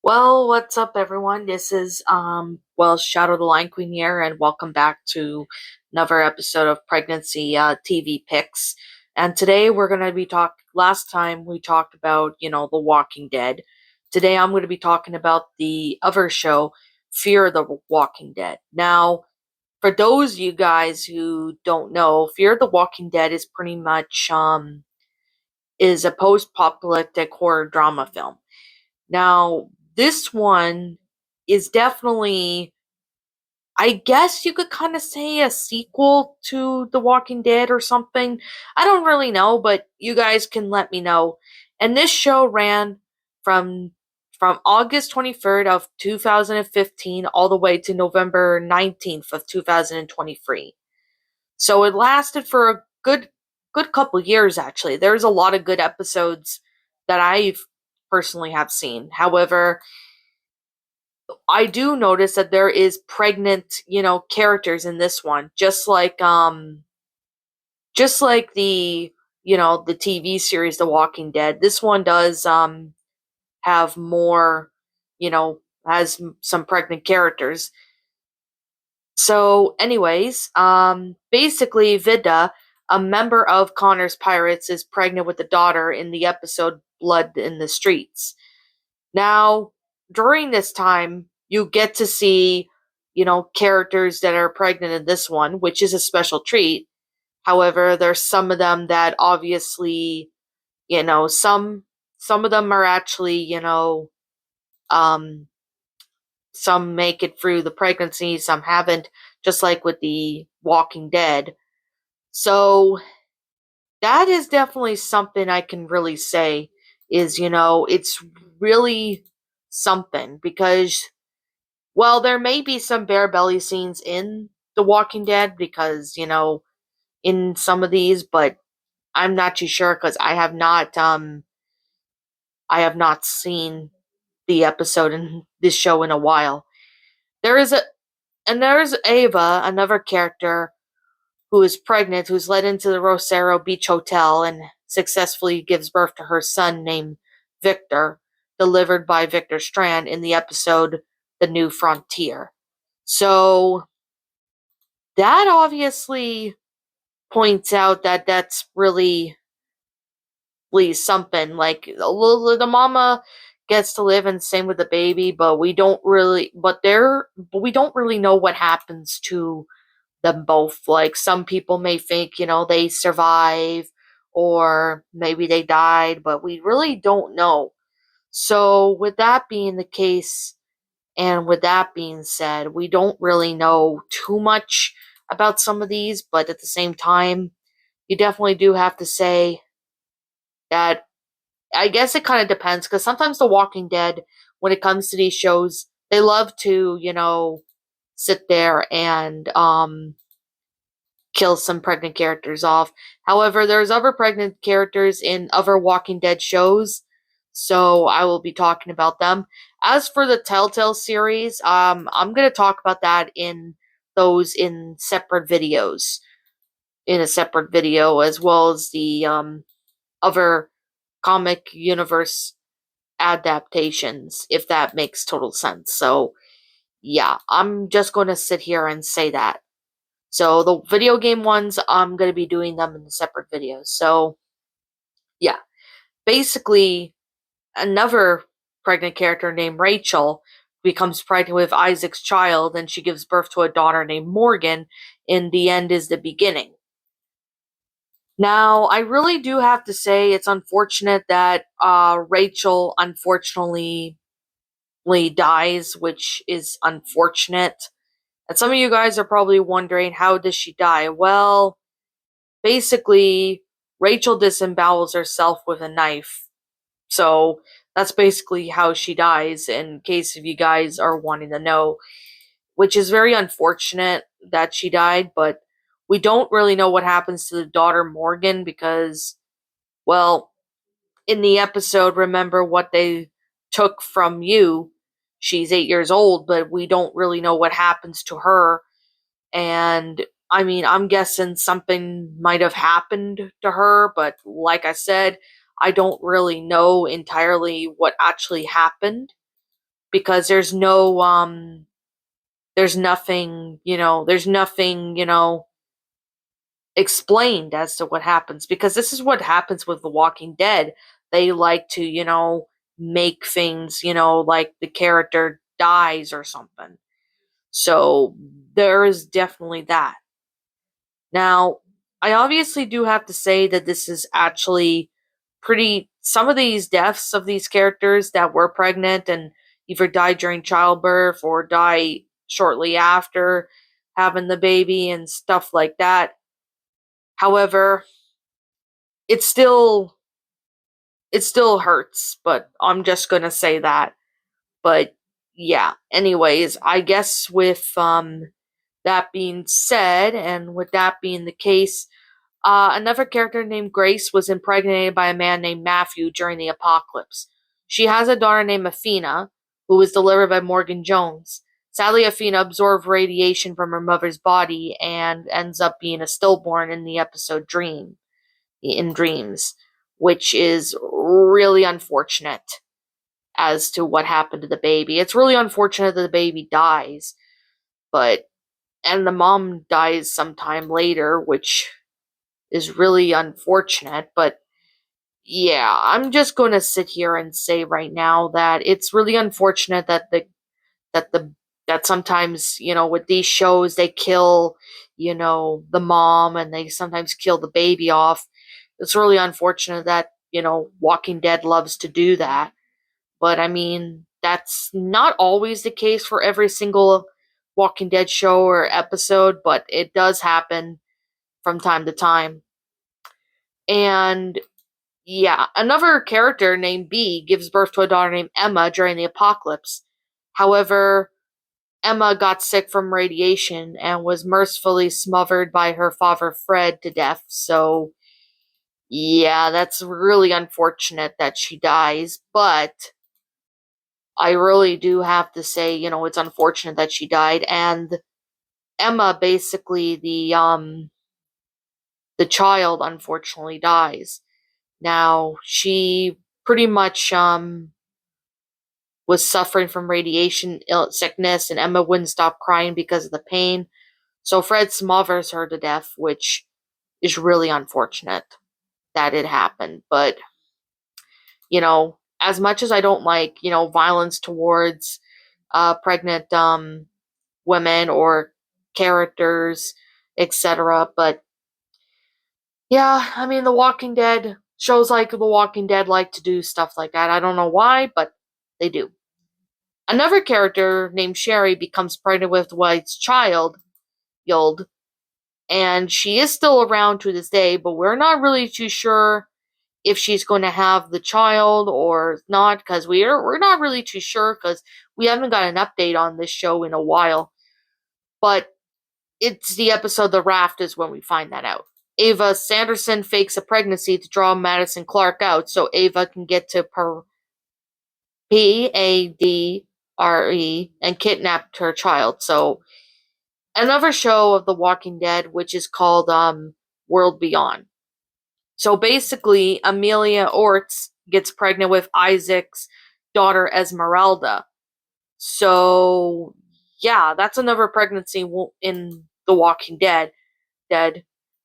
Well, what's up, everyone? This is Shadow the Line Queen here, and welcome back to another episode of Pregnancy TV Picks. And today we're gonna be Last time we talked about, The Walking Dead. Today I'm going to be talking about the other show, Fear the Walking Dead. Now, for those of you guys who don't know, Fear the Walking Dead is pretty much is a post-apocalyptic horror drama film. Now, this one is definitely, I guess you could kind of say, a sequel to The Walking Dead or something. I don't really know, but you guys can let me know. And this show ran from from August 23rd of 2015 all the way to November 19th of 2023. So it lasted for a good couple years actually. There's a lot of good episodes that I've personally have seen. However, I do notice that there is pregnant, characters in this one, just like the TV series The Walking Dead. This one does have more, has some pregnant characters. So, anyways, basically, Vida, a member of Connor's Pirates, is pregnant with a daughter in the episode Blood in the Streets. Now, during this time, you get to see, characters that are pregnant in this one, which is a special treat. However, there's some of them that obviously, some of them are actually, um, some make it through the pregnancy, some haven't, just like with the Walking Dead. So that is definitely something I can really say is, it's really something because, well, there may be some bare belly scenes in The Walking Dead because, in some of these, but I'm not too sure because I have not seen the episode in this show in a while. There is a and there's Ava, another character who is pregnant, who's led into the Rosero Beach Hotel and successfully gives birth to her son named Victor, delivered by Victor Strand in the episode The New Frontier. So that obviously points out that that's really something. Like the mama gets to live and same with the baby, but we don't really know what happens to them both. Like some people may think, they survive or maybe they died, but we really don't know. So with that being the case, and with that being said, we don't really know too much about some of these, but at the same time, you definitely do have to say that I guess it kind of depends because sometimes The Walking Dead, when it comes to these shows, they love to, sit there and kill some pregnant characters off. However, there's other pregnant characters in other Walking Dead shows, so I will be talking about them. As for the Telltale series, I'm gonna talk about that in those in separate videos, in a separate video, as well as the other comic universe adaptations, if that makes total sense. So, yeah, I'm just going to sit here and say that. So, the video game ones, I'm going to be doing them in separate videos. So, yeah, basically, another pregnant character named Rachel becomes pregnant with Isaac's child, and she gives birth to a daughter named Morgan. In the end is the beginning. Now, I really do have to say it's unfortunate that Rachel unfortunately dies, which is unfortunate. And some of you guys are probably wondering, how does she die? Well, basically, Rachel disembowels herself with a knife. So that's basically how she dies, in case if you guys are wanting to know, which is very unfortunate that she died, but we don't really know what happens to the daughter Morgan because, well, in the episode, remember what they took from you. She's 8 years old, but we don't really know what happens to her. And I mean, I'm guessing something might have happened to her, but like I said, I don't really know entirely what actually happened because there's nothing, explained as to what happens because this is what happens with The Walking Dead. They like to, make things, like the character dies or something. So there is definitely that. Now, I obviously do have to say that this is actually some of these deaths of these characters that were pregnant and either died during childbirth or die shortly after having the baby and stuff like that. However, it still it still hurts, but I'm just going to say that. But yeah, anyways, I guess with that being said and with that being the case, another character named Grace was impregnated by a man named Matthew during the apocalypse. She has a daughter named Athena, who was delivered by Morgan Jones. Sadly, Athena absorbed radiation from her mother's body and ends up being a stillborn in the episode Dreams, which is really unfortunate as to what happened to the baby. It's really unfortunate that the baby dies, but and the mom dies sometime later, which is really unfortunate, but yeah, I'm just going to sit here and say right now that it's really unfortunate that the that sometimes, with these shows they kill, the mom and they sometimes kill the baby off. It's really unfortunate that, Walking Dead loves to do that. But I mean, that's not always the case for every single Walking Dead show or episode, but it does happen from time to time. And yeah, another character named B gives birth to a daughter named Emma during the apocalypse. However, Emma got sick from radiation and was mercifully smothered by her father Fred to death. So, yeah, that's really unfortunate that she dies, but I really do have to say, it's unfortunate that she died. And Emma, basically the child, unfortunately dies. Now, she pretty much was suffering from radiation sickness, and Emma wouldn't stop crying because of the pain. So Fred smothers her to death, which is really unfortunate that it happened. But, as much as I don't like, violence towards pregnant women or characters, etc., but yeah, I mean, The Walking Dead, shows like The Walking Dead like to do stuff like that. I don't know why, but they do. Another character named Sherry becomes pregnant with White's child, Yold, and she is still around to this day, but we're not really too sure if she's going to have the child or not, because we're not really too sure because we haven't got an update on this show in a while. But it's the episode The Raft is when we find that out. Ava Sanderson fakes a pregnancy to draw Madison Clark out so Ava can get to Padre and kidnap her child. So another show of The Walking Dead, which is called World Beyond. So basically, Amelia Orts gets pregnant with Isaac's daughter Esmeralda. So yeah, that's another pregnancy in The Walking Dead.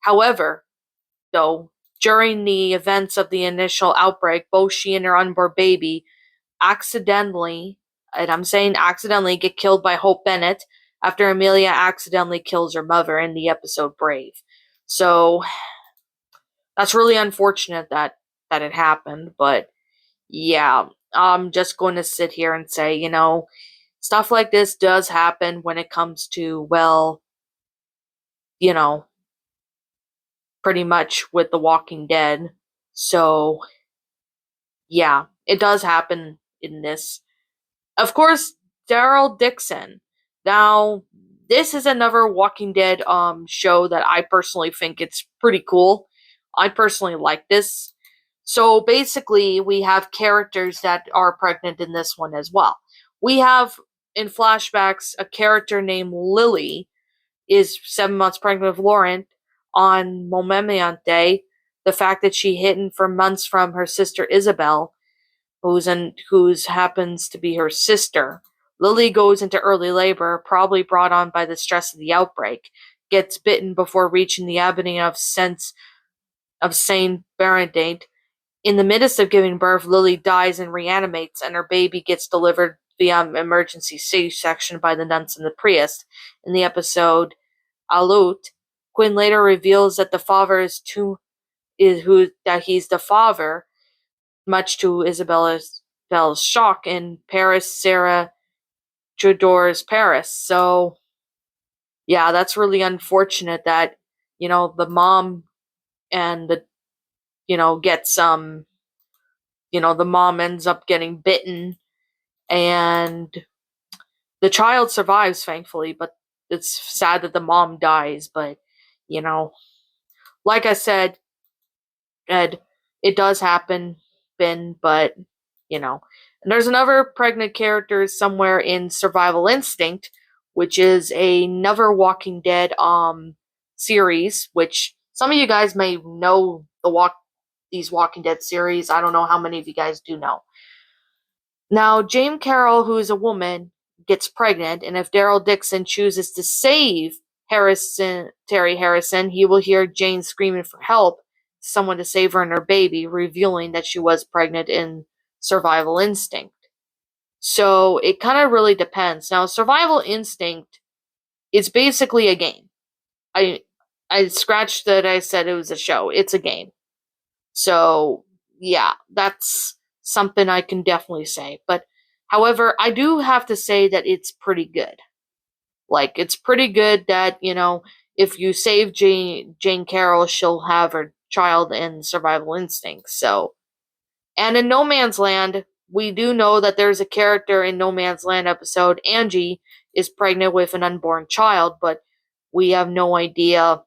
However, though, during the events of the initial outbreak, both she and her unborn baby accidentally, and I'm saying accidentally, get killed by Hope Bennett after Amelia accidentally kills her mother in the episode Brave. So that's really unfortunate that it happened, but yeah, I'm just going to sit here and say, stuff like this does happen when it comes to, well, you know, pretty much with The Walking Dead. So yeah, it does happen in this. Of course, Daryl Dixon. Now, this is another Walking Dead show that I personally think it's pretty cool. I personally like this. So basically, we have characters that are pregnant in this one as well. We have in flashbacks a character named Lily. is 7 months pregnant with Lauren on Memorial Day. The fact that she hidden for months from her sister Isabel, who's happens to be her sister. Lily goes into early labor, probably brought on by the stress of the outbreak. Gets bitten before reaching the abbey of Saint Bernadette. In the midst of giving birth, Lily dies and reanimates, and her baby gets delivered via emergency C-section by the nuns in the priest. In the episode Alut, Quinn later reveals that the father that he's the father, much to Isabella's shock. In Paris, Sarah Tudor's Paris. So yeah, that's really unfortunate that the mom and the gets the mom ends up getting bitten, and the child survives, thankfully, but it's sad that the mom dies. But you know like I said, Ed, it does happen, Ben, but you know and there's another pregnant character somewhere in Survival Instinct, which is another Walking Dead series, which some of you guys may know these Walking Dead series. I don't know how many of you guys do know. Now, Jane Carroll, who is a woman, gets pregnant, and if Daryl Dixon chooses to save Terry Harrison, he will hear Jane screaming for help, someone to save her and her baby, revealing that she was pregnant in Survival Instinct. So it kind of really depends. Now, Survival Instinct is basically a game. I I scratched that I said it was a show. It's a game. So yeah, that's something I can definitely say. But however, I do have to say that it's pretty good. Like it's pretty good that, if you save Jane Carroll, she'll have her child in Survival Instinct. So, and in No Man's Land, we do know that there's a character in No Man's Land episode, Angie, is pregnant with an unborn child, but we have no idea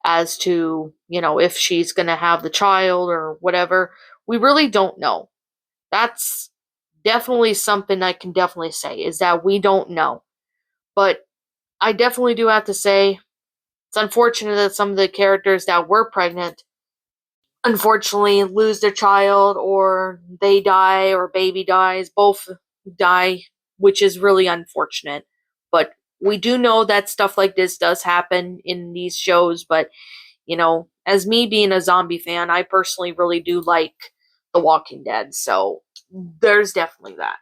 as to, if she's going to have the child or whatever. We really don't know. That's definitely something I can definitely say, is that we don't know. But I definitely do have to say it's unfortunate that some of the characters that were pregnant unfortunately lose their child, or they die, or baby dies, both die, which is really unfortunate. But we do know that stuff like this does happen in these shows. But as me being a zombie fan, I personally really do like The Walking Dead, so there's definitely that.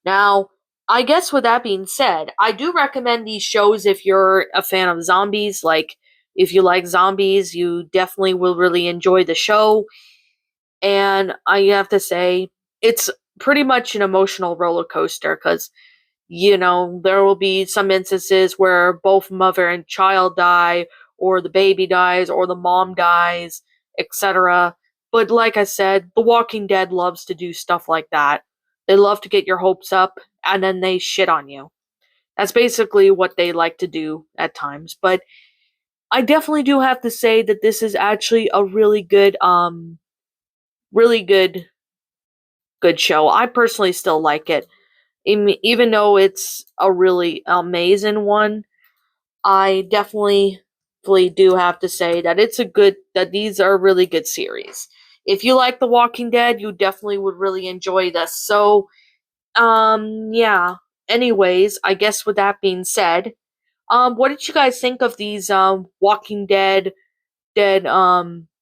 Now, I guess with that being said, I do recommend these shows if you're a fan of zombies. Like, if you like zombies, you definitely will really enjoy the show. And I have to say, it's pretty much an emotional roller coaster because there will be some instances where both mother and child die, or the baby dies, or the mom dies, etc. But like I said, The Walking Dead loves to do stuff like that. They love to get your hopes up, and then they shit on you. That's basically what they like to do at times. But I definitely do have to say that this is actually a really good show. I personally still like it. Even though it's a really amazing one, I definitely do have to say that that these are really good series. If you like The Walking Dead, you definitely would really enjoy this. So, yeah. Anyways, I guess with that being said, what did you guys think of these Walking Dead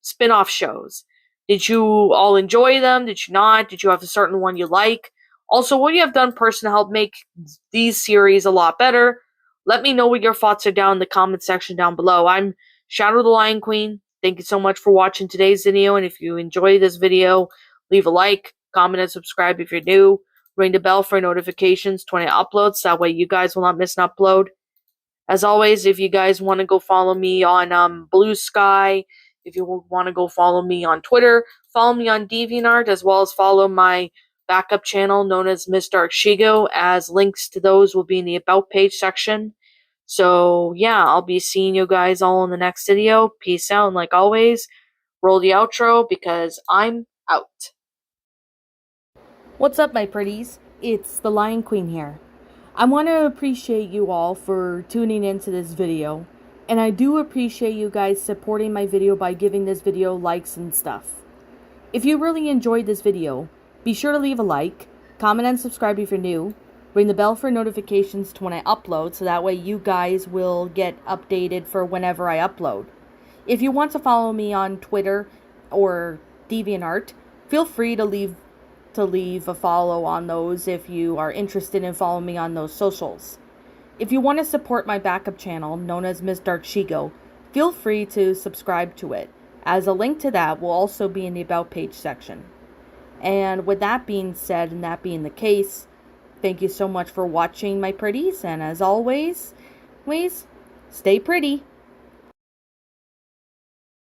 spin-off shows? Did you all enjoy them? Did you not? Did you have a certain one you like? Also, what you have done personally to help make these series a lot better? Let me know what your thoughts are down in the comment section down below. I'm Shadow the Lion Queen. Thank you so much for watching today's video, and if you enjoyed this video, leave a like, comment, and subscribe if you're new. Ring the bell for notifications to when I upload, so that way you guys will not miss an upload. As always, if you guys want to go follow me on Blue Sky, if you want to go follow me on Twitter, follow me on DeviantArt, as well as follow my backup channel known as Mr. Arshigo, as links to those will be in the About page section. So, yeah, I'll be seeing you guys all in the next video. Peace out, and like always, roll the outro because I'm out. What's up, my pretties? It's the Lion Queen here. I want to appreciate you all for tuning into this video, and I do appreciate you guys supporting my video by giving this video likes and stuff. If you really enjoyed this video, be sure to leave a like, comment and subscribe if you're new, ring the bell for notifications to when I upload so that way you guys will get updated for whenever I upload. If you want to follow me on Twitter or DeviantArt, feel free to leave a follow on those if you are interested in following me on those socials. If you want to support my backup channel, known as Ms. Dark Shigo, feel free to subscribe to it, as a link to that will also be in the About page section. And with that being said, and that being the case, thank you so much for watching, my pretties, and as always, please stay pretty.